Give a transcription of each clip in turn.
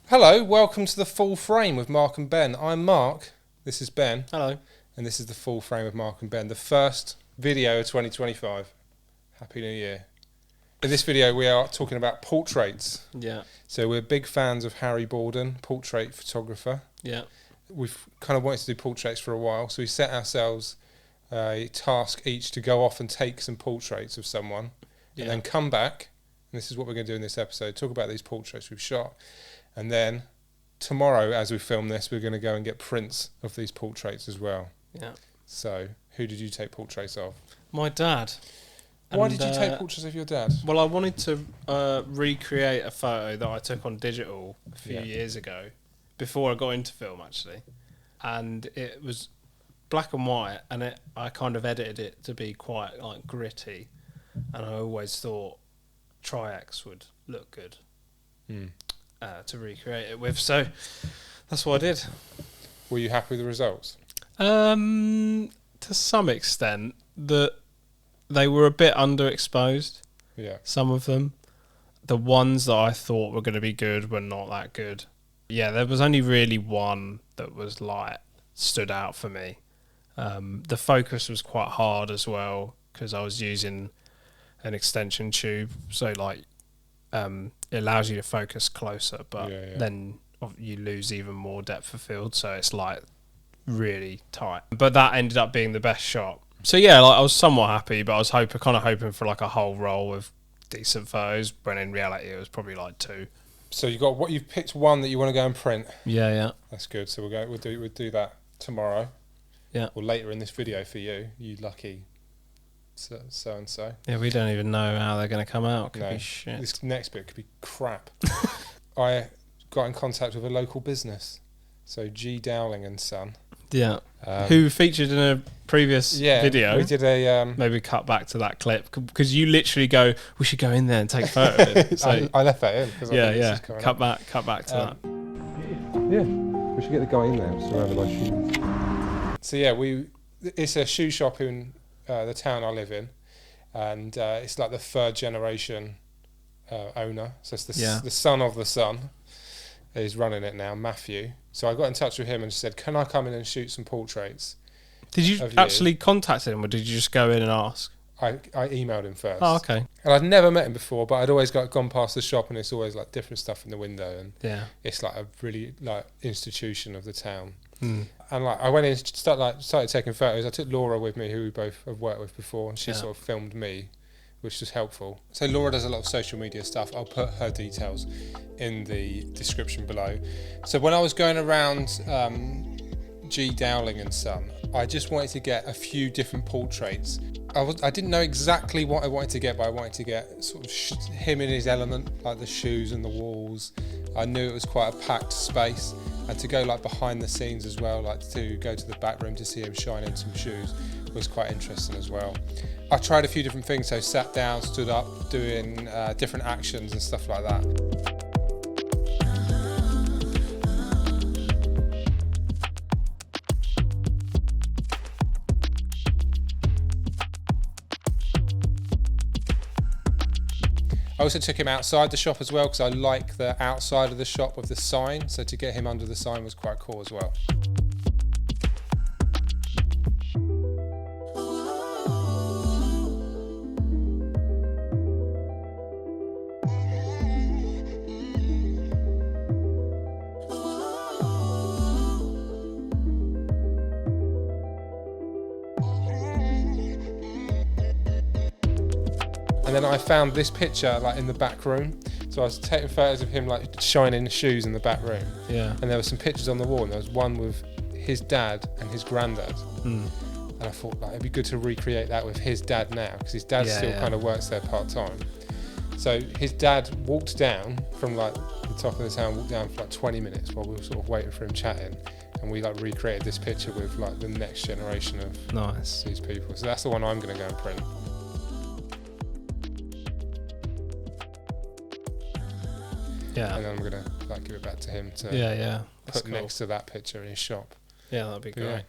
Hello, welcome to the Full Frame with Mark and Ben. I'm Mark, this is Ben. Hello. And this is the Full Frame with Mark and Ben, the first video of 2025. Happy New Year. In this video we are talking about portraits. Yeah. So we're big fans of Harry Borden, portrait photographer. Yeah. We've kind of wanted to do portraits for a while, so we set ourselves a task each to go off and take some portraits of someone and then come back, and this is what we're going to do in this episode, talk about these portraits we've shot. And then tomorrow, as we film this, we're going to go and get prints of these portraits as well. Yeah. So, who did you take portraits of? My dad. Why did you take portraits of your dad? Well, I wanted to recreate a photo that I took on digital a few years ago, before I got into film, actually. And it was black and white, and I kind of edited it to be quite like gritty. And I always thought Tri-X would look good. To recreate it with, so that's what I did. Were you happy with the results? To some extent, they were a bit underexposed. Yeah. Some of them, the ones that I thought were going to be good were not that good. Yeah, there was only really one that was like stood out for me. The focus was quite hard as well because I was using an extension tube, so like. It allows you to focus closer, but then you lose even more depth of field, so it's like really tight. But that ended up being the best shot. So yeah, like I was somewhat happy, but I was hoping for like a whole roll of decent photos, when in reality it was probably like 2. So you've picked one that you want to go and print. Yeah. That's good. So we'll do that tomorrow. Yeah. Or later in this video for you lucky. So and so. Yeah, we don't even know how they're going to come out. Could be shit. This next bit could be crap. I got in contact with a local business, so Dowling and Son. Yeah. Who featured in a previous video. We did a maybe cut back to that clip because you literally go, we should go in there and take photos. So I left that in. Yeah. Cut back to that. Yeah, we should get the guy in there surrounded by shoes. So it's a shoe shop in the town I live in, and it's like the 3rd generation owner, so it's the son of the son is running it now, Matthew. So I got in touch with him and said, can I come in and shoot some portraits? Did you actually contact him, or did you just go in and ask? I emailed him first. Oh, okay. And I'd never met him before, but I'd always gone past the shop, and it's always like different stuff in the window, and it's like a really like institution of the town. And like I went in, started taking photos. I took Laura with me, who we both have worked with before, and she sort of filmed me, which was helpful. So Laura does a lot of social media stuff. I'll put her details in the description below. So when I was going around Dowling and Son, I just wanted to get a few different portraits. I didn't know exactly what I wanted to get, but I wanted to get sort of him in his element, like the shoes and the walls. I knew it was quite a packed space, and to go like behind the scenes as well, like to go to the back room to see him shining some shoes was quite interesting as well. I tried a few different things, so sat down, stood up, doing different actions and stuff like that. I also took him outside the shop as well, because I like the outside of the shop with the sign, so to get him under the sign was quite cool as well. And then I found this picture like in the back room. So I was taking photos of him like shining shoes in the back room. Yeah. And there were some pictures on the wall, and there was one with his dad and his granddad. And I thought like it'd be good to recreate that with his dad now, because his dad still kind of works there part-time. So his dad walked down from like the top of the town, walked down for like 20 minutes while we were sort of waiting for him chatting. And we like recreated this picture with like the next generation of these people. So that's the one I'm going to go and print. Yeah. And then I'm going to like give it back to him to put next to that picture in his shop. Yeah, that'd be great. Yeah.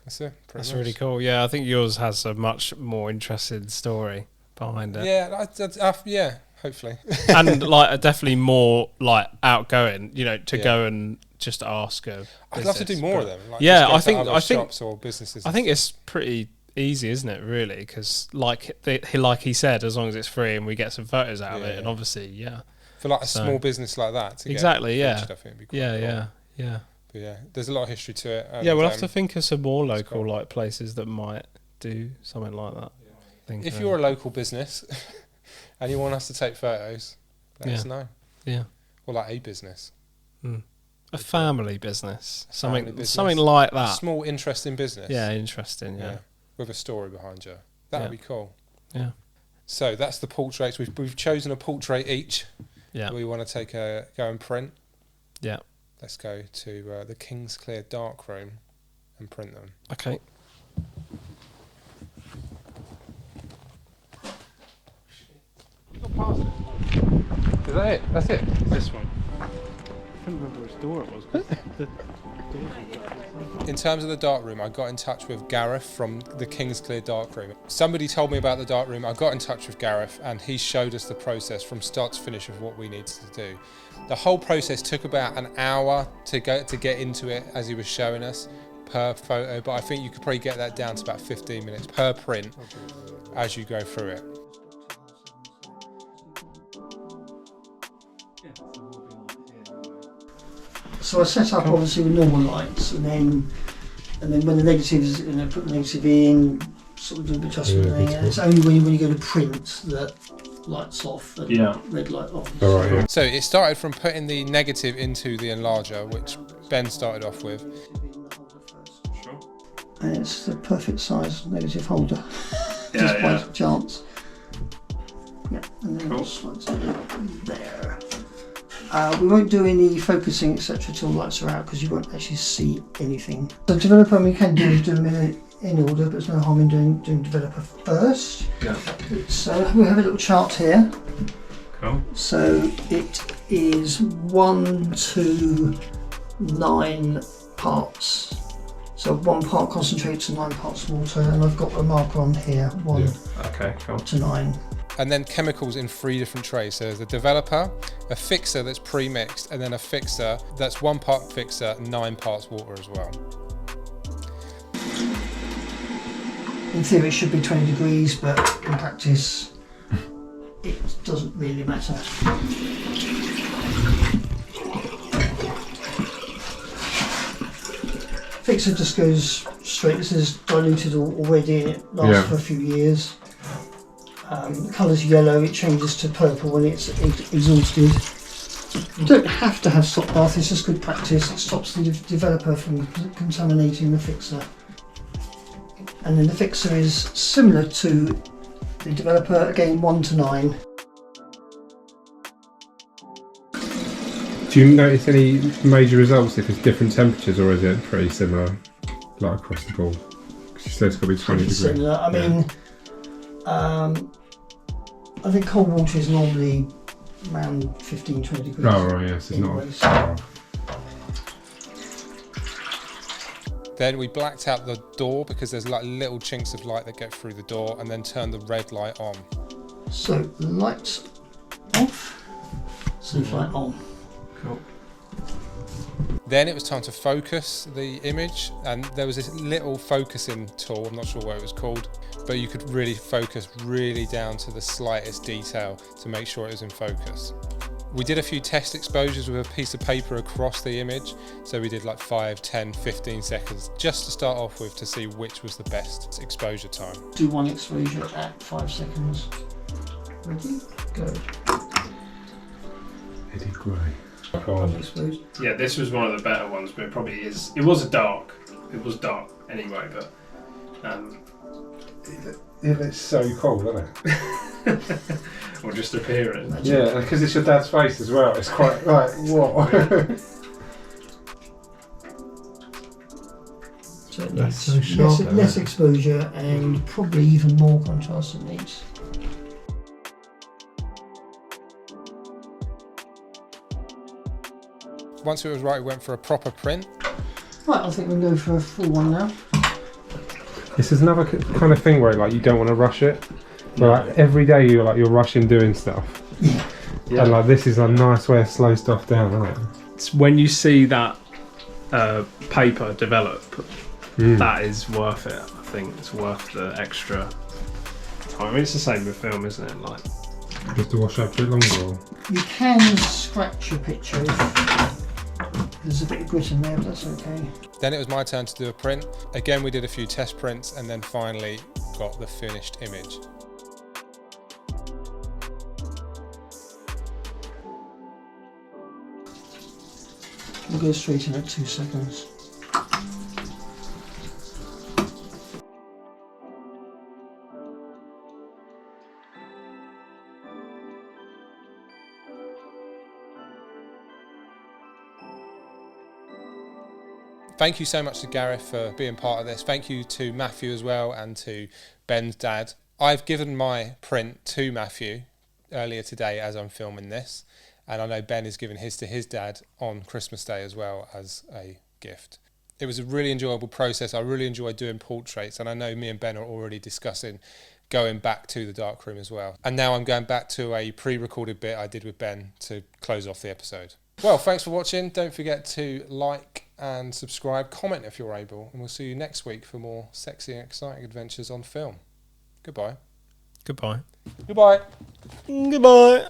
That's it. That's really cool. Yeah, I think yours has a much more interesting story behind it. Yeah, hopefully. And like definitely more like outgoing, you know, to go and just ask a I'd love to do more of them. Like I think shops or businesses. I think it's pretty easy, isn't it? Really, because like he said, as long as it's free and we get some photos out of it, and obviously, for like a small business like that, exactly, featured, I think it'd be quite cool. But yeah, there's a lot of history to it. And we'll have to think of some more local like places that might do something like that. If you're a local business and you want us to take photos, let us know. Yeah. Or like a business. A family business. Something like that. Small, interesting business. Yeah, interesting, yeah. With a story behind you. That would be cool. Yeah. So that's the portraits. We've chosen a portrait each. Yeah. We want to go and print. Yeah. Let's go to the King's Clear Darkroom and print them. Okay. Is that it? That's it? This one. I couldn't remember which door it was. In terms of the Darkroom, I got in touch with Gareth from the King's Clear Darkroom. Somebody told me about the Darkroom. I got in touch with Gareth and he showed us the process from start to finish of what we needed to do. The whole process took about an hour to get into it as he was showing us per photo, but I think you could probably get that down to about 15 minutes per print as you go through it. So I set up obviously with normal lights, and then when the negatives, put the negative in, sort of do a bit of adjustment there. And it's only when you go to print that lights off and red light on. All right, So it started from putting the negative into the enlarger, which Ben started off with. Sure. And it's the perfect size negative holder. Just by chance. Yeah, and then just there. We won't do any focusing etc till lights are out because you won't actually see anything. The developer we can do them in order, but there's no harm in doing developer first. Yeah. So we have a little chart here. Cool. So it is 1 to 9 parts. So 1 part concentrate to 9 parts water, and I've got a marker on here, 1 to 9. And then chemicals in 3 different trays. So there's a developer, a fixer that's pre-mixed, and then a fixer that's 1 part fixer, 9 parts water as well. In theory it should be 20 degrees, but in practice it doesn't really matter. Fixer just goes straight. This is diluted already and it lasts for a few years. The colour's yellow, it changes to purple when it's exhausted. You don't have to have stop bath, it's just good practice. It stops the developer from contaminating the fixer. And then the fixer is similar to the developer, again 1 to 9. Do you notice any major results if it's different temperatures, or is it pretty similar, like across the board? Because you said it's got to be 20 degrees. Similar. I mean, I think cold water is normally around 15-20 degrees. Oh right, yes, it's not. Then we blacked out the door because there's like little chinks of light that get through the door, and then turned the red light on. So lights off, sleep light on. Cool. Then it was time to focus the image, and there was this little focusing tool, I'm not sure what it was called, but you could really focus really down to the slightest detail to make sure it was in focus. We did a few test exposures with a piece of paper across the image, so we did like 5, 10, 15 seconds just to start off with to see which was the best exposure time. Do 1 exposure at 5 seconds. Ready? Go. Eddie Gray. Yeah, this was one of the better ones, but it probably is. It was dark anyway, but. Yeah, it's so cool, isn't it? Or just appearing. Yeah, because it's your dad's face as well. It's quite like what? So it needs less exposure and probably even more contrast it needs. Once it was right, we went for a proper print. Right, I think we can go for a full one now. This is another kind of thing where like you don't want to rush it. But like, every day you're rushing doing stuff. Yeah. Yeah. And like this is a nice way to slow stuff down, isn't it? It's when you see that paper develop, that is worth it. I think it's worth the extra time. I mean, it's the same with film, isn't it? Like, just to wash up a bit longer. Or? You can scratch your picture if there's a bit of grit in there, but that's okay. Then it was my turn to do a print. Again, we did a few test prints and then finally got the finished image. We'll go straight in at 2 seconds. Thank you so much to Gareth for being part of this. Thank you to Matthew as well and to Ben's dad. I've given my print to Matthew earlier today as I'm filming this, and I know Ben is giving his to his dad on Christmas Day as well as a gift. It was a really enjoyable process. I really enjoyed doing portraits, and I know me and Ben are already discussing going back to the Darkroom as well. And now I'm going back to a pre-recorded bit I did with Ben to close off the episode. Well, thanks for watching. Don't forget to like and subscribe, comment if you're able, and we'll see you next week for more sexy and exciting adventures on film. Goodbye. Goodbye. Goodbye. Goodbye.